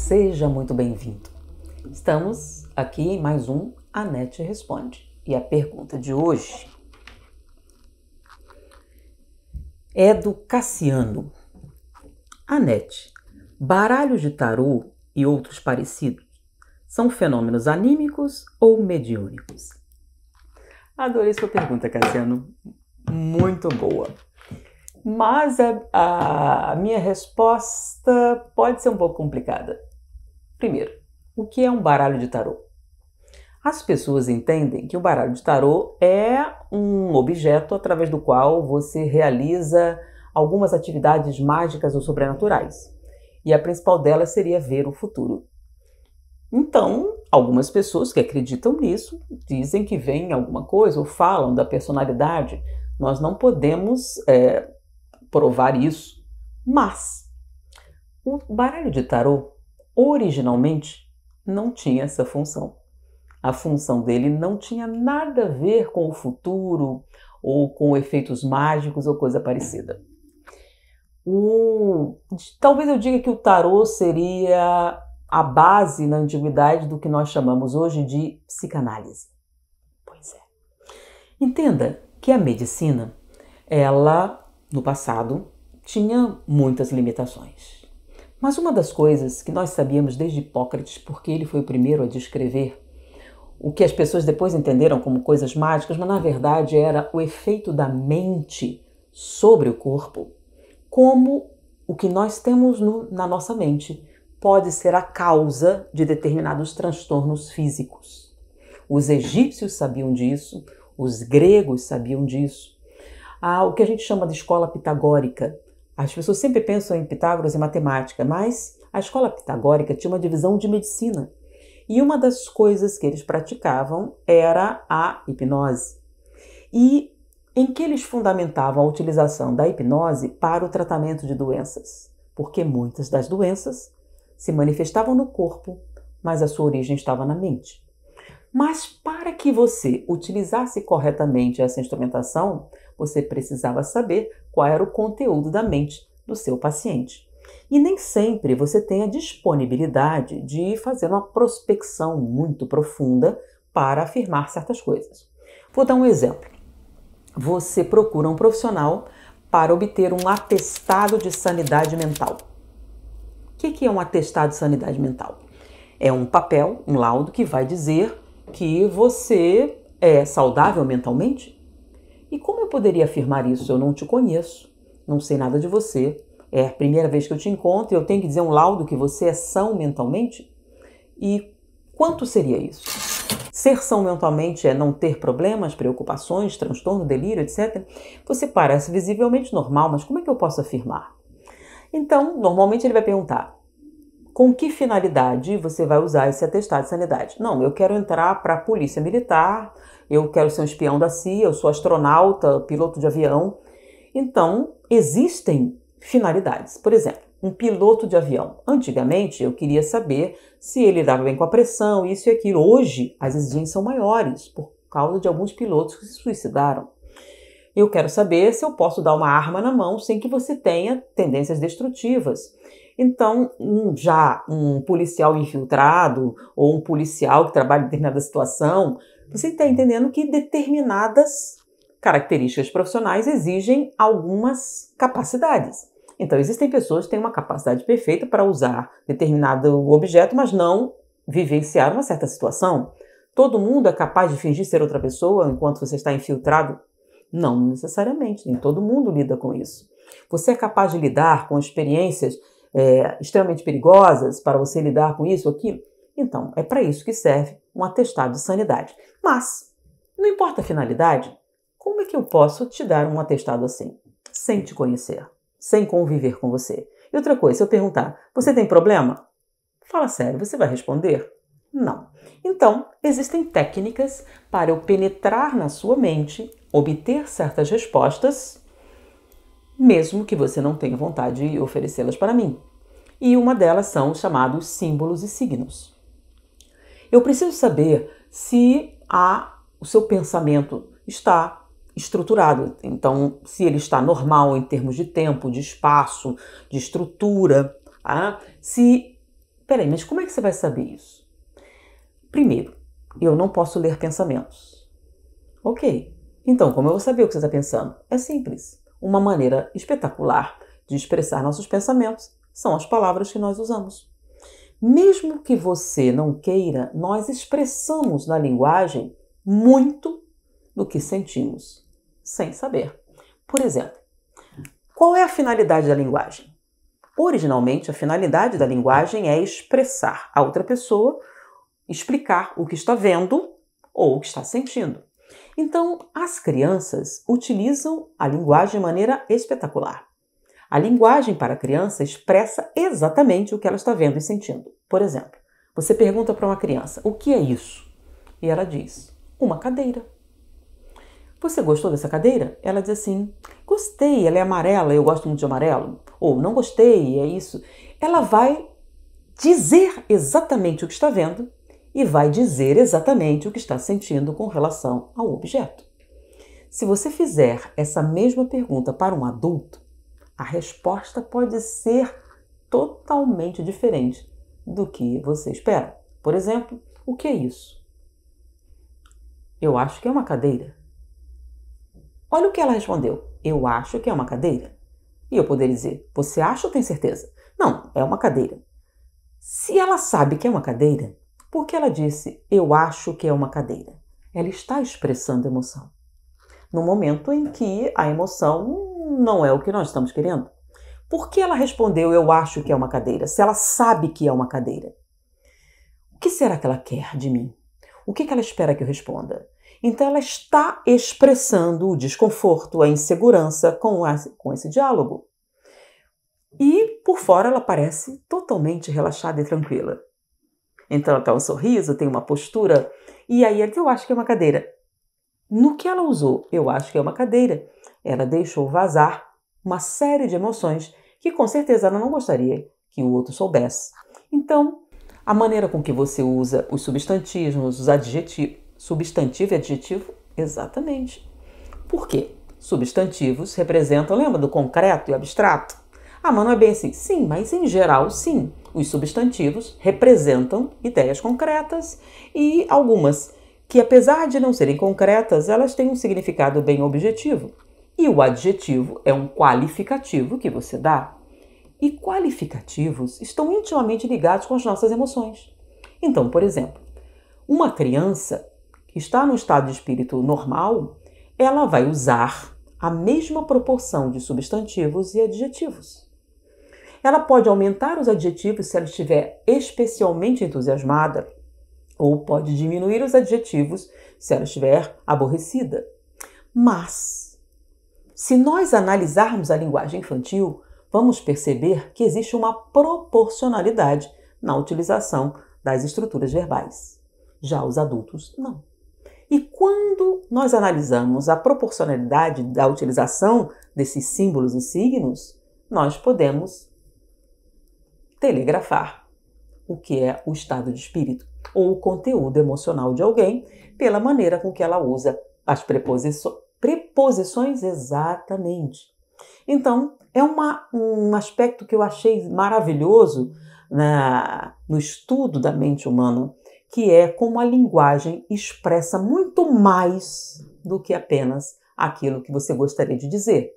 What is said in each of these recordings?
Seja muito bem-vindo. Estamos aqui em mais um Anete Responde. E a pergunta de hoje é do Cassiano. Anete, baralhos de tarô e outros parecidos são fenômenos anímicos ou mediúnicos? Adorei sua pergunta, Cassiano. Muito boa. Mas a minha resposta pode ser um pouco complicada. Primeiro, o que é um baralho de tarô? As pessoas entendem que o baralho de tarô é um objeto através do qual você realiza algumas atividades mágicas ou sobrenaturais. E a principal delas seria ver o futuro. Então, algumas pessoas que acreditam nisso dizem que veem alguma coisa ou falam da personalidade. Nós não podemos provar isso, mas o baralho de tarô originalmente não tinha essa função. A função dele não tinha nada a ver com o futuro ou com efeitos mágicos ou coisa parecida. Talvez eu diga que o tarô seria a base na antiguidade do que nós chamamos hoje de psicanálise. Pois é. Entenda que a medicina, ela, no passado, tinha muitas limitações. Mas uma das coisas que nós sabíamos desde Hipócrates, porque ele foi o primeiro a descrever o que as pessoas depois entenderam como coisas mágicas, mas na verdade era o efeito da mente sobre o corpo, como o que nós temos na nossa mente pode ser a causa de determinados transtornos físicos. Os egípcios sabiam disso, os gregos sabiam disso. O que a gente chama de escola pitagórica. As pessoas sempre pensam em Pitágoras e matemática, mas a escola pitagórica tinha uma divisão de medicina. E uma das coisas que eles praticavam era a hipnose. E em que eles fundamentavam a utilização da hipnose para o tratamento de doenças? Porque muitas das doenças se manifestavam no corpo, mas a sua origem estava na mente. Mas para que você utilizasse corretamente essa instrumentação, você precisava saber qual era o conteúdo da mente do seu paciente. E nem sempre você tem a disponibilidade de fazer uma prospecção muito profunda para afirmar certas coisas. Vou dar um exemplo. Você procura um profissional para obter um atestado de sanidade mental. O que é um atestado de sanidade mental? É um papel, um laudo que vai dizer que você é saudável mentalmente? E como eu poderia afirmar isso? Eu não te conheço, não sei nada de você. É a primeira vez que eu te encontro e eu tenho que dizer um laudo que você é são mentalmente? E quanto seria isso? Ser são mentalmente é não ter problemas, preocupações, transtorno, delírio, etc. Você parece visivelmente normal, mas como é que eu posso afirmar? Então, normalmente ele vai perguntar: com que finalidade você vai usar esse atestado de sanidade? Não, eu quero entrar para a polícia militar, eu quero ser um espião da CIA, eu sou astronauta, piloto de avião. Então, existem finalidades. Por exemplo, um piloto de avião. Antigamente, eu queria saber se ele lidava bem com a pressão, isso e aquilo. Hoje, as exigências são maiores, por causa de alguns pilotos que se suicidaram. Eu quero saber se eu posso dar uma arma na mão sem que você tenha tendências destrutivas. Então, já um policial infiltrado ou um policial que trabalha em determinada situação, você está entendendo que determinadas características profissionais exigem algumas capacidades. Então, existem pessoas que têm uma capacidade perfeita para usar determinado objeto, mas não vivenciar uma certa situação. Todo mundo é capaz de fingir ser outra pessoa enquanto você está infiltrado? Não necessariamente, nem todo mundo lida com isso. Você é capaz de lidar com experiências extremamente perigosas para você lidar com isso ou aquilo? Então, é para isso que serve um atestado de sanidade. Mas, não importa a finalidade, como é que eu posso te dar um atestado assim? Sem te conhecer, sem conviver com você. E outra coisa, se eu perguntar, você tem problema? Fala sério, você vai responder? Não. Então, existem técnicas para eu penetrar na sua mente, obter certas respostas, mesmo que você não tenha vontade de oferecê-las para mim. E uma delas são os chamados símbolos e signos. Eu preciso saber se o seu pensamento está estruturado. Então, se ele está normal em termos de tempo, de espaço, de estrutura, se Peraí, mas como é que você vai saber isso? Primeiro, eu não posso ler pensamentos. Ok, então como eu vou saber o que você está pensando? É simples. Uma maneira espetacular de expressar nossos pensamentos são as palavras que nós usamos. Mesmo que você não queira, nós expressamos na linguagem muito do que sentimos, sem saber. Por exemplo, qual é a finalidade da linguagem? Originalmente, a finalidade da linguagem é expressar a outra pessoa, explicar o que está vendo ou o que está sentindo. Então, as crianças utilizam a linguagem de maneira espetacular. A linguagem para a criança expressa exatamente o que ela está vendo e sentindo. Por exemplo, você pergunta para uma criança, o que é isso? E ela diz, uma cadeira. Você gostou dessa cadeira? Ela diz assim, gostei, ela é amarela, eu gosto muito de amarelo. Ou não gostei, é isso. Ela vai dizer exatamente o que está vendo e vai dizer exatamente o que está sentindo com relação ao objeto. Se você fizer essa mesma pergunta para um adulto, a resposta pode ser totalmente diferente do que você espera. Por exemplo, o que é isso? Eu acho que é uma cadeira. Olha o que ela respondeu. Eu acho que é uma cadeira. E eu poderia dizer, você acha ou tem certeza? Não, é uma cadeira. Se ela sabe que é uma cadeira, por que ela disse, eu acho que é uma cadeira? Ela está expressando emoção. No momento em que a emoção não é o que nós estamos querendo. Por que ela respondeu, eu acho que é uma cadeira, se ela sabe que é uma cadeira? O que será que ela quer de mim? O que ela espera que eu responda? Então ela está expressando o desconforto, a insegurança com esse diálogo. E por fora ela parece totalmente relaxada e tranquila. Então ela tem um sorriso, tem uma postura, e aí ela diz, eu acho que é uma cadeira. No que ela usou, eu acho que é uma cadeira, ela deixou vazar uma série de emoções que com certeza ela não gostaria que o outro soubesse. Então, a maneira com que você usa os substantivos, os adjetivos, substantivo e adjetivo, exatamente. Por quê? Substantivos representam, lembra do concreto e abstrato? Ah, mas não é bem assim. Sim, mas em geral, sim. Os substantivos representam ideias concretas e algumas que, apesar de não serem concretas, elas têm um significado bem objetivo. E o adjetivo é um qualificativo que você dá. E qualificativos estão intimamente ligados com as nossas emoções. Então, por exemplo, uma criança que está no estado de espírito normal, ela vai usar a mesma proporção de substantivos e adjetivos. Ela pode aumentar os adjetivos se ela estiver especialmente entusiasmada, ou pode diminuir os adjetivos se ela estiver aborrecida. Mas, se nós analisarmos a linguagem infantil, vamos perceber que existe uma proporcionalidade na utilização das estruturas verbais. Já os adultos, não. E quando nós analisamos a proporcionalidade da utilização desses símbolos e signos, nós podemos telegrafar o que é o estado de espírito ou o conteúdo emocional de alguém pela maneira com que ela usa as preposições exatamente. Então, é um aspecto que eu achei maravilhoso no estudo da mente humana, que é como a linguagem expressa muito mais do que apenas aquilo que você gostaria de dizer.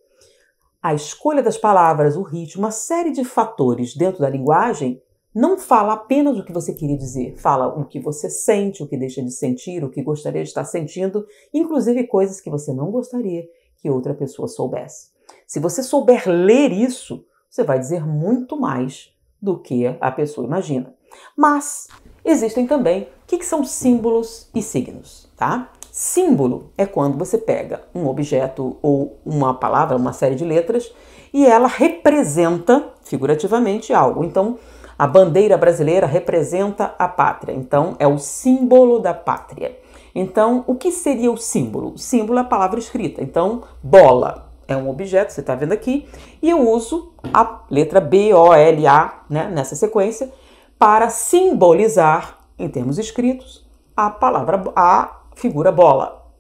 A escolha das palavras, o ritmo, uma série de fatores dentro da linguagem não fala apenas o que você queria dizer, fala o que você sente, o que deixa de sentir, o que gostaria de estar sentindo, inclusive coisas que você não gostaria que outra pessoa soubesse. Se você souber ler isso, você vai dizer muito mais do que a pessoa imagina. Mas existem também, o que são símbolos e signos, tá? Símbolo é quando você pega um objeto ou uma palavra, uma série de letras, e ela representa figurativamente algo. Então, a bandeira brasileira representa a pátria, então é o símbolo da pátria. Então, o que seria o símbolo? O símbolo é a palavra escrita, então bola é um objeto, você está vendo aqui, e eu uso a letra B-O-L-A, né, nessa sequência, para simbolizar, em termos escritos, a figura bola.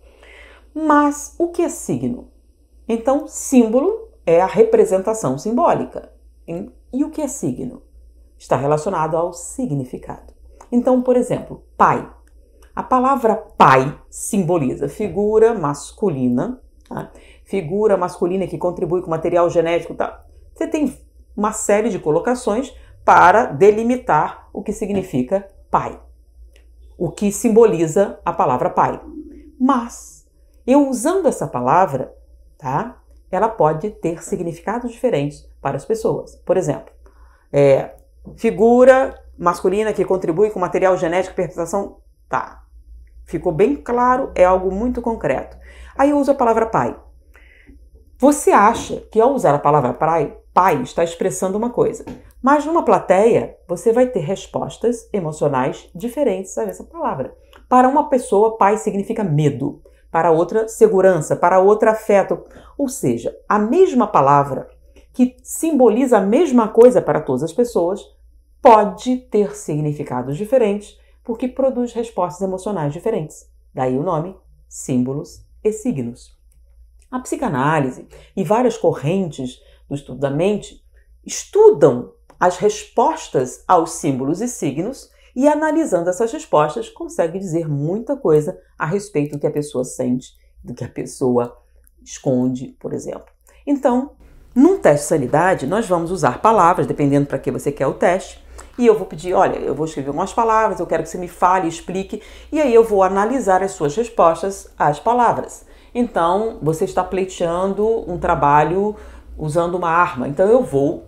Mas o que é signo? Então, símbolo é a representação simbólica. E o que é signo? está relacionado ao significado. Então, por exemplo, pai. A palavra pai simboliza figura masculina, tá? Figura masculina que contribui com material genético. Tá? Você tem uma série de colocações para delimitar o que significa pai, o que simboliza a palavra pai. Mas, eu usando essa palavra, tá? Ela pode ter significados diferentes para as pessoas. Por exemplo, figura masculina que contribui com material genético, perpetuação, tá. Ficou bem claro, é algo muito concreto. Aí eu uso a palavra pai. Você acha que ao usar a palavra pai está expressando uma coisa, mas numa plateia você vai ter respostas emocionais diferentes a essa palavra. Para uma pessoa, pai significa medo. Para outra, segurança. Para outra, afeto. Ou seja, a mesma palavra que simboliza a mesma coisa para todas as pessoas pode ter significados diferentes porque produz respostas emocionais diferentes. Daí o nome, símbolos e signos. A psicanálise e várias correntes do estudo da mente estudam as respostas aos símbolos e signos e, analisando essas respostas, consegue dizer muita coisa a respeito do que a pessoa sente, do que a pessoa esconde, por exemplo. Então, num teste de sanidade, nós vamos usar palavras, dependendo para que você quer o teste, e eu vou pedir, olha, eu vou escrever algumas palavras, eu quero que você me fale, explique, e aí eu vou analisar as suas respostas às palavras. Então, você está pleiteando um trabalho usando uma arma, então eu vou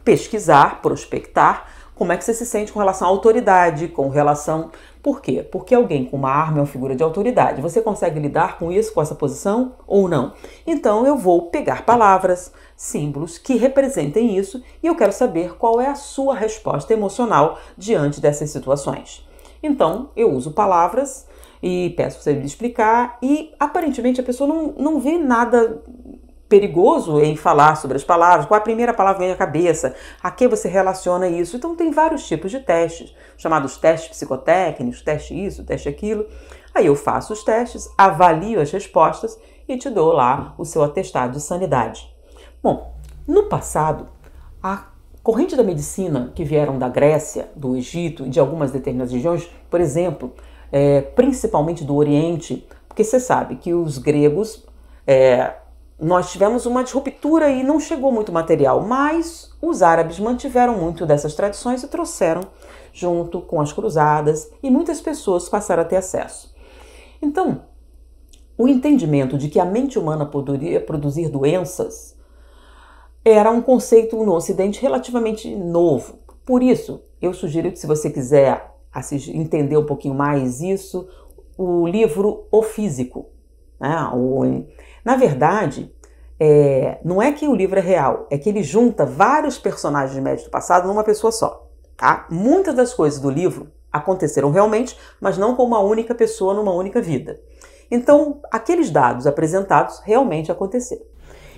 pesquisar, prospectar, como é que você se sente com relação à autoridade, com relação... Por quê? Porque alguém com uma arma é uma figura de autoridade. Você consegue lidar com isso, com essa posição ou não? Então eu vou pegar palavras, símbolos que representem isso e eu quero saber qual é a sua resposta emocional diante dessas situações. Então eu uso palavras e peço para você me explicar e aparentemente a pessoa não vê nada perigoso em falar sobre as palavras, qual é a primeira palavra que vem à cabeça, a que você relaciona isso. Então tem vários tipos de testes, chamados testes psicotécnicos, teste isso, teste aquilo. Aí eu faço os testes, avalio as respostas e te dou lá o seu atestado de sanidade. Bom, no passado, a corrente da medicina que vieram da Grécia, do Egito e de algumas determinadas regiões, por exemplo, principalmente do Oriente, porque você sabe que os gregos... nós tivemos uma disruptura e não chegou muito material, mas os árabes mantiveram muito dessas tradições e trouxeram junto com as cruzadas e muitas pessoas passaram a ter acesso. Então, o entendimento de que a mente humana poderia produzir doenças era um conceito no Ocidente relativamente novo. Por isso, eu sugiro que se você quiser entender um pouquinho mais isso, o livro O Físico, né? Na verdade, não é que o livro é real, é que ele junta vários personagens médicos do passado numa pessoa só. Tá? Muitas das coisas do livro aconteceram realmente, mas não com uma única pessoa numa única vida. Então, aqueles dados apresentados realmente aconteceram.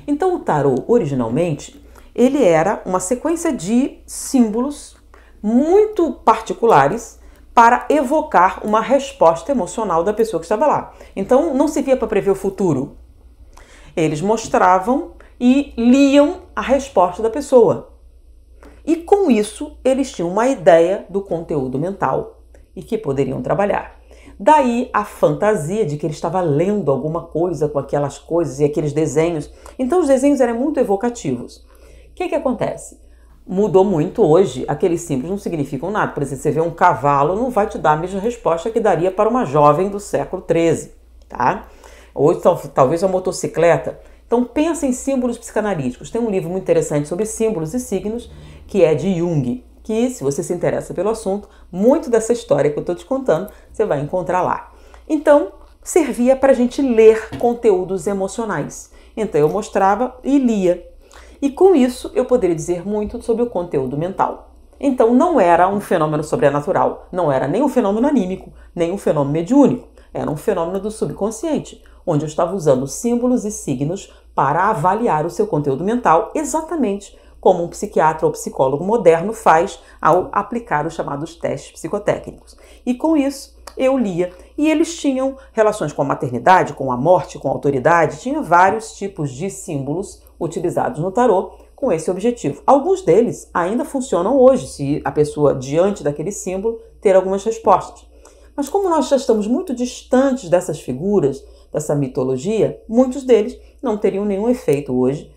Então, o tarô, originalmente, ele era uma sequência de símbolos muito particulares para evocar uma resposta emocional da pessoa que estava lá. Então, não servia para prever o futuro. Eles mostravam e liam a resposta da pessoa. E com isso, eles tinham uma ideia do conteúdo mental e que poderiam trabalhar. Daí a fantasia de que ele estava lendo alguma coisa com aquelas coisas e aqueles desenhos. Então os desenhos eram muito evocativos. O que acontece? Mudou muito hoje, aqueles símbolos não significam nada. Por exemplo, você vê um cavalo, não vai te dar a mesma resposta que daria para uma jovem do século XIII, tá? Ou talvez uma motocicleta. Então pensa em símbolos psicanalíticos. Tem um livro muito interessante sobre símbolos e signos, que é de Jung, que, se você se interessa pelo assunto, muito dessa história que eu estou te contando, você vai encontrar lá. Então, servia para a gente ler conteúdos emocionais. Então eu mostrava e lia. E com isso eu poderia dizer muito sobre o conteúdo mental. Então não era um fenômeno sobrenatural, não era nem um fenômeno anímico, nem um fenômeno mediúnico. Era um fenômeno do subconsciente, onde eu estava usando símbolos e signos para avaliar o seu conteúdo mental, exatamente como um psiquiatra ou psicólogo moderno faz ao aplicar os chamados testes psicotécnicos. E com isso eu lia. E eles tinham relações com a maternidade, com a morte, com a autoridade, tinha vários tipos de símbolos utilizados no tarô com esse objetivo. Alguns deles ainda funcionam hoje, se a pessoa, diante daquele símbolo, ter algumas respostas. Mas como nós já estamos muito distantes dessas figuras, dessa mitologia, muitos deles não teriam nenhum efeito hoje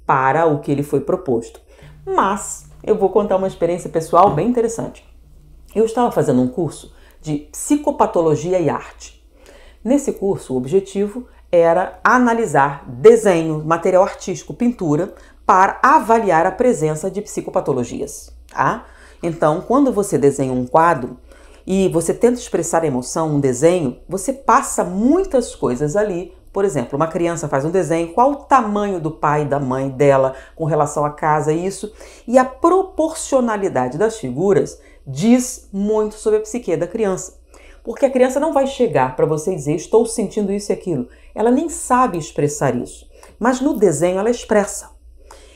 para o que ele foi proposto. Mas eu vou contar uma experiência pessoal bem interessante. Eu estava fazendo um curso de psicopatologia e arte. Nesse curso, o objetivo era analisar desenho, material artístico, pintura, para avaliar a presença de psicopatologias, tá? Então, quando você desenha um quadro e você tenta expressar emoção, um desenho, você passa muitas coisas ali. Por exemplo, uma criança faz um desenho, qual o tamanho do pai e da mãe dela com relação à casa, isso, e a proporcionalidade das figuras diz muito sobre a psique da criança. Porque a criança não vai chegar para você dizer, estou sentindo isso e aquilo. Ela nem sabe expressar isso, mas no desenho ela expressa.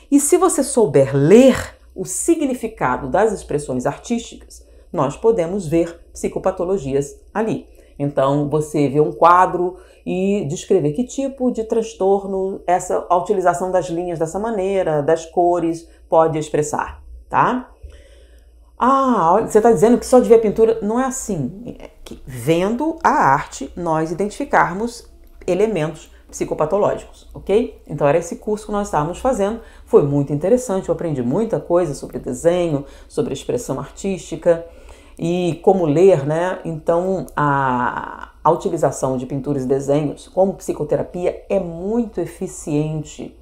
E se você souber ler o significado das expressões artísticas, nós podemos ver psicopatologias ali. Então, você vê um quadro e descrever que tipo de transtorno a utilização das linhas dessa maneira, das cores, pode expressar, tá? Ah, você está dizendo que só de ver a pintura? Não é assim. É que, vendo a arte, nós identificarmos elementos psicopatológicos, ok? Então era esse curso que nós estávamos fazendo, foi muito interessante, eu aprendi muita coisa sobre desenho, sobre expressão artística e como ler, né? Então a utilização de pinturas e desenhos como psicoterapia é muito eficiente,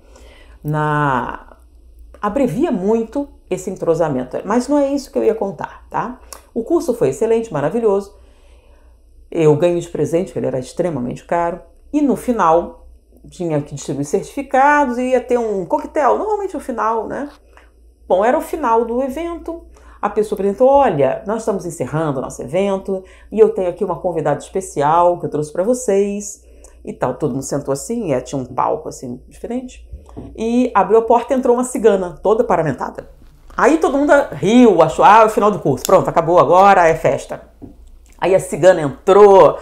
abrevia muito esse entrosamento, mas não é isso que eu ia contar, tá? O curso foi excelente, maravilhoso, eu ganhei de presente, ele era extremamente caro, e no final tinha que distribuir certificados e ia ter um coquetel, normalmente o final, né? Bom, era o final do evento, a pessoa apresentou, olha, nós estamos encerrando o nosso evento e eu tenho aqui uma convidada especial que eu trouxe para vocês e tal. Todo mundo sentou assim, e tinha um palco assim diferente, e abriu a porta e entrou uma cigana, toda paramentada. Aí todo mundo riu, achou, é o final do curso, pronto, acabou, agora é festa. Aí a cigana entrou,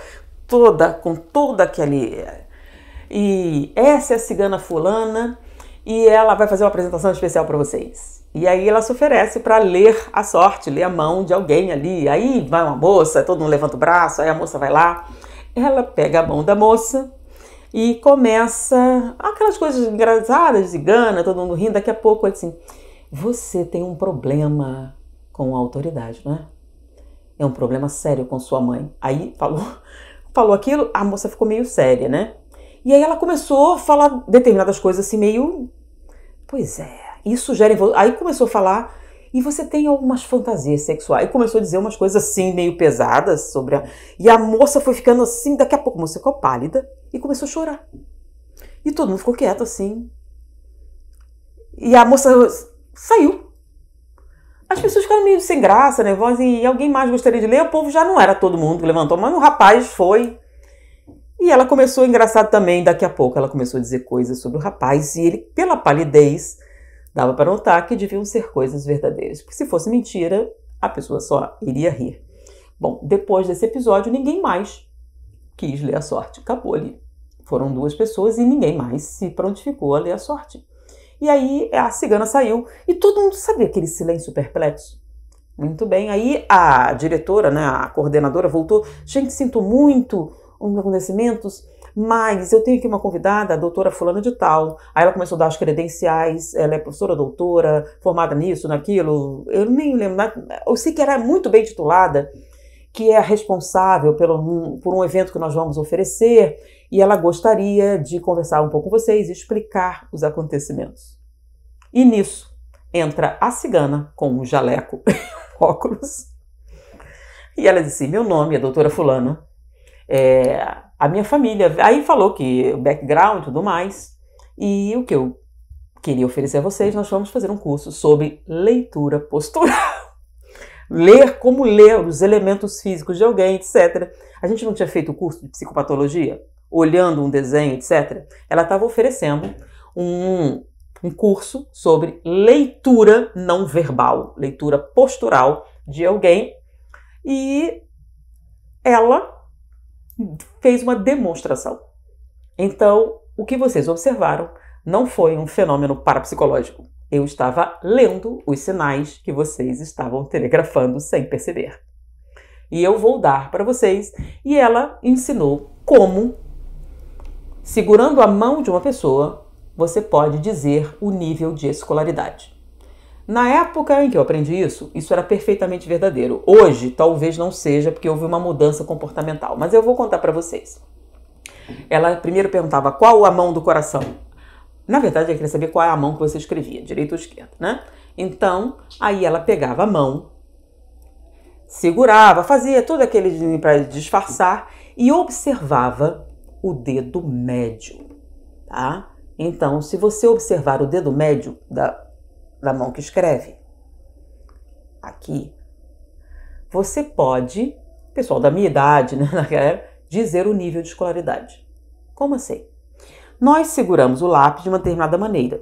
com toda aquele... E essa é a cigana fulana e ela vai fazer uma apresentação especial para vocês. E aí ela se oferece para ler a sorte, ler a mão de alguém ali. Aí vai uma moça, todo mundo levanta o braço, aí a moça vai lá, ela pega a mão da moça e começa aquelas coisas engraçadas, cigana, todo mundo rindo, daqui a pouco assim, você tem um problema com a autoridade, não é? É um problema sério com sua mãe. Aí falou aquilo, a moça ficou meio séria, né? E aí ela começou a falar determinadas coisas assim meio... Pois é, isso gera... Aí começou a falar, e você tem algumas fantasias sexuais. Aí começou a dizer umas coisas assim meio pesadas sobre a... E a moça foi ficando assim, daqui a pouco a moça ficou pálida e começou a chorar. E todo mundo ficou quieto assim. E a moça saiu. As pessoas ficaram meio sem graça, nervosas, e alguém mais gostaria de ler, o povo já não era todo mundo que levantou, mas o rapaz foi. E ela começou, engraçado também, daqui a pouco ela começou a dizer coisas sobre o rapaz, e ele, pela palidez, dava para notar que deviam ser coisas verdadeiras. Porque se fosse mentira, a pessoa só iria rir. Bom, depois desse episódio, ninguém mais quis ler a sorte. Acabou ali. Foram 2 pessoas e ninguém mais se prontificou a ler a sorte. E aí a cigana saiu e todo mundo sabia aquele silêncio perplexo. Muito bem, aí a diretora, né, a coordenadora voltou. Gente, sinto muito os acontecimentos, mas eu tenho aqui uma convidada, a doutora fulana de tal. Aí ela começou a dar as credenciais, ela é professora doutora, formada nisso, naquilo. Eu nem lembro, eu sei que era muito bem titulada, que é a responsável por um evento que nós vamos oferecer, e ela gostaria de conversar um pouco com vocês e explicar os acontecimentos. E nisso entra a cigana com um jaleco, óculos, e ela disse, meu nome é doutora fulana, a minha família, aí falou que o background e tudo mais, e o que eu queria oferecer a vocês, nós vamos fazer um curso sobre leitura postural. Como ler os elementos físicos de alguém, etc. A gente não tinha feito o curso de psicopatologia? Olhando um desenho, etc. Ela estava oferecendo um curso sobre leitura não verbal, leitura postural de alguém, e ela fez uma demonstração. Então, o que vocês observaram não foi um fenômeno parapsicológico. Eu estava lendo os sinais que vocês estavam telegrafando sem perceber. E eu vou dar para vocês. E ela ensinou como, segurando a mão de uma pessoa, você pode dizer o nível de escolaridade. Na época em que eu aprendi isso era perfeitamente verdadeiro. Hoje, talvez não seja, porque houve uma mudança comportamental. Mas eu vou contar para vocês. Ela primeiro perguntava qual a mão do coração. Na verdade, ela queria saber qual é a mão que você escrevia, direita ou esquerda, né? Então, aí ela pegava a mão, segurava, fazia tudo aquele para disfarçar e observava o dedo médio, tá? Então, se você observar o dedo médio da mão que escreve, aqui, você pode, pessoal da minha idade, né, dizer o nível de escolaridade. Como assim? Nós seguramos o lápis de uma determinada maneira.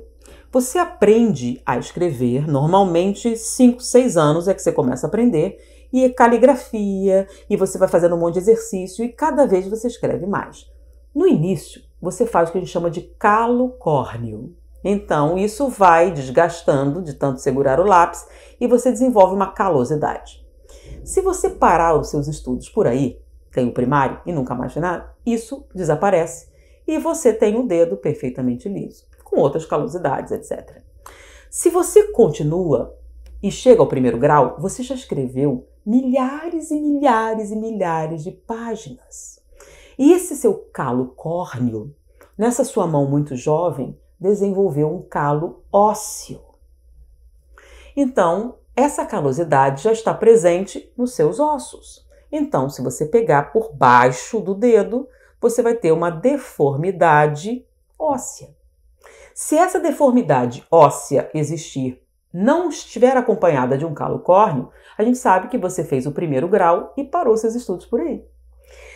Você aprende a escrever, normalmente 5, 6 anos é que você começa a aprender, e caligrafia, e você vai fazendo um monte de exercício, e cada vez você escreve mais. No início, você faz o que a gente chama de calo córneo. Então, isso vai desgastando de tanto segurar o lápis, e você desenvolve uma calosidade. Se você parar os seus estudos por aí, tem o primário e nunca mais nada, isso desaparece. E você tem o dedo perfeitamente liso, com outras calosidades, etc. Se você continua e chega ao primeiro grau, você já escreveu milhares e milhares e milhares de páginas. E esse seu calo córneo, nessa sua mão muito jovem, desenvolveu um calo ósseo. Então, essa calosidade já está presente nos seus ossos. Então, se você pegar por baixo do dedo, você vai ter uma deformidade óssea. Se essa deformidade óssea existir, não estiver acompanhada de um calo córneo, a gente sabe que você fez o primeiro grau e parou seus estudos por aí.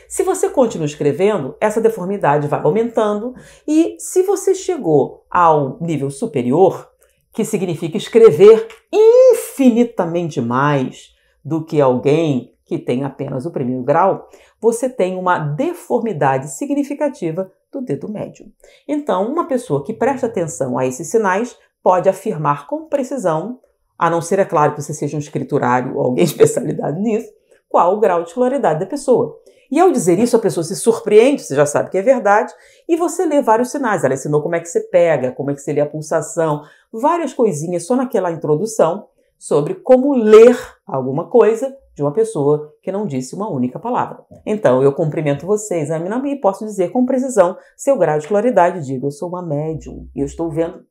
Se você continua escrevendo, essa deformidade vai aumentando e se você chegou ao nível superior, que significa escrever infinitamente mais do que alguém que tem apenas o primeiro grau, você tem uma deformidade significativa do dedo médio. Então, uma pessoa que presta atenção a esses sinais pode afirmar com precisão, a não ser, é claro, que você seja um escriturário ou alguém especializado nisso, qual o grau de escolaridade da pessoa. E ao dizer isso, a pessoa se surpreende, você já sabe que é verdade, e você lê vários sinais. Ela ensinou como é que você pega, como é que você lê a pulsação, várias coisinhas só naquela introdução sobre como ler alguma coisa de uma pessoa que não disse uma única palavra. Então, eu cumprimento você, examina e posso dizer com precisão seu grau de escolaridade. Digo, eu sou uma médium e eu estou vendo.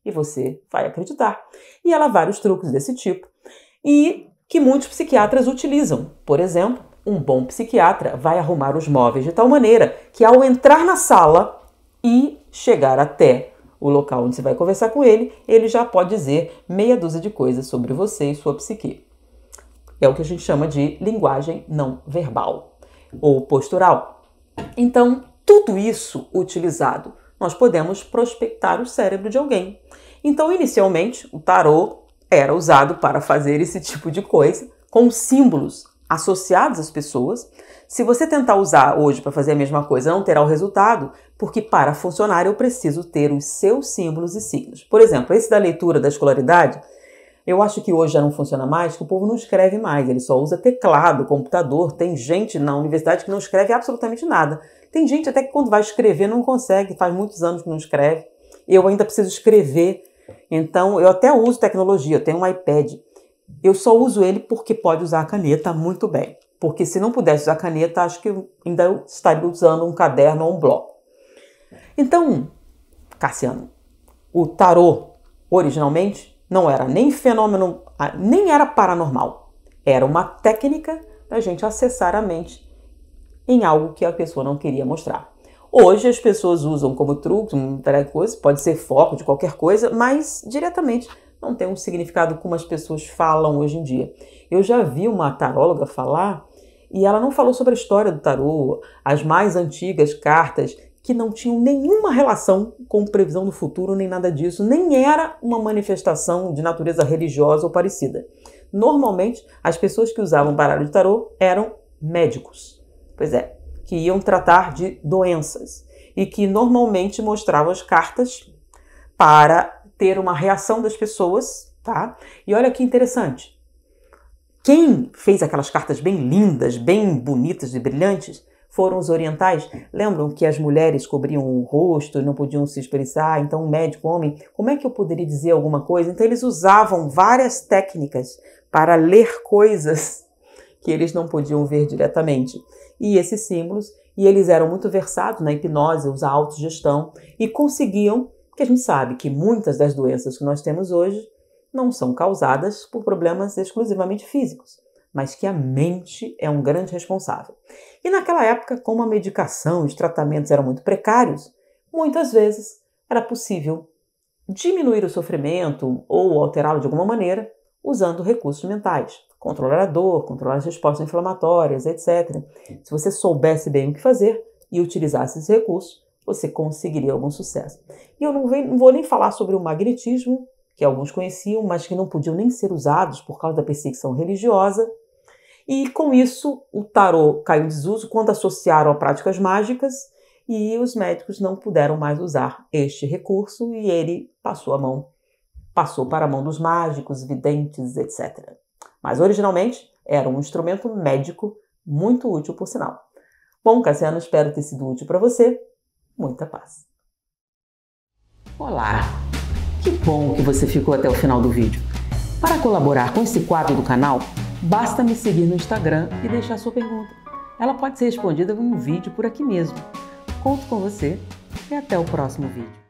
E você vai acreditar. E ela há vários truques desse tipo. E que muitos psiquiatras utilizam. Por exemplo, um bom psiquiatra vai arrumar os móveis de tal maneira que ao entrar na sala e chegar até o local onde você vai conversar com ele, ele já pode dizer meia dúzia de coisas sobre você e sua psique. É o que a gente chama de linguagem não verbal ou postural. Então, tudo isso utilizado, nós podemos prospectar o cérebro de alguém. Então, inicialmente, o tarô era usado para fazer esse tipo de coisa, com símbolos associados às pessoas. Se você tentar usar hoje para fazer a mesma coisa, não terá o resultado, porque para funcionar eu preciso ter os seus símbolos e signos. Por exemplo, esse da leitura da escolaridade, eu acho que hoje já não funciona mais, que o povo não escreve mais, ele só usa teclado, computador. Tem gente na universidade que não escreve absolutamente nada. Tem gente até que quando vai escrever não consegue, faz muitos anos que não escreve. Eu ainda preciso escrever, então eu até uso tecnologia, eu tenho um iPad. Eu só uso ele porque pode usar a caneta muito bem. Porque se não pudesse usar a caneta, acho que eu ainda estaria usando um caderno ou um bloco. Então, Cassiano, o tarô, originalmente, não era nem fenômeno, nem era paranormal. Era uma técnica da gente acessar a mente em algo que a pessoa não queria mostrar. Hoje as pessoas usam como truque, pode ser foco de qualquer coisa, mas diretamente não tem um significado como as pessoas falam hoje em dia. Eu já vi uma taróloga falar e ela não falou sobre a história do tarô, as mais antigas cartas que não tinham nenhuma relação com previsão do futuro, nem nada disso, nem era uma manifestação de natureza religiosa ou parecida. Normalmente, as pessoas que usavam baralho de tarô eram médicos, pois é, que iam tratar de doenças e que normalmente mostravam as cartas para ter uma reação das pessoas, tá? E olha que interessante. Quem fez aquelas cartas bem lindas, bem bonitas e brilhantes, foram os orientais. Lembram que as mulheres cobriam o rosto e não podiam se expressar? Então, um médico homem, como é que eu poderia dizer alguma coisa? Então, eles usavam várias técnicas para ler coisas que eles não podiam ver diretamente. E esses símbolos, e eles eram muito versados na hipnose, usar autogestão, e conseguiam, porque a gente sabe que muitas das doenças que nós temos hoje não são causadas por problemas exclusivamente físicos, mas que a mente é um grande responsável. E naquela época, como a medicação e os tratamentos eram muito precários, muitas vezes era possível diminuir o sofrimento ou alterá-lo de alguma maneira usando recursos mentais. Controlar a dor, controlar as respostas inflamatórias, etc. Se você soubesse bem o que fazer e utilizasse esses recursos, você conseguiria algum sucesso. E eu não vou nem falar sobre o magnetismo, que alguns conheciam, mas que não podiam nem ser usados por causa da perseguição religiosa. E com isso, o tarô caiu em desuso quando associaram a práticas mágicas e os médicos não puderam mais usar este recurso e ele passou para a mão dos mágicos, videntes, etc. Mas originalmente era um instrumento médico muito útil, por sinal. Bom, Cassiano, espero ter sido útil para você. Muita paz. Olá! Que bom que você ficou até o final do vídeo. Para colaborar com esse quadro do canal, basta me seguir no Instagram e deixar sua pergunta. Ela pode ser respondida em um vídeo por aqui mesmo. Conto com você e até o próximo vídeo.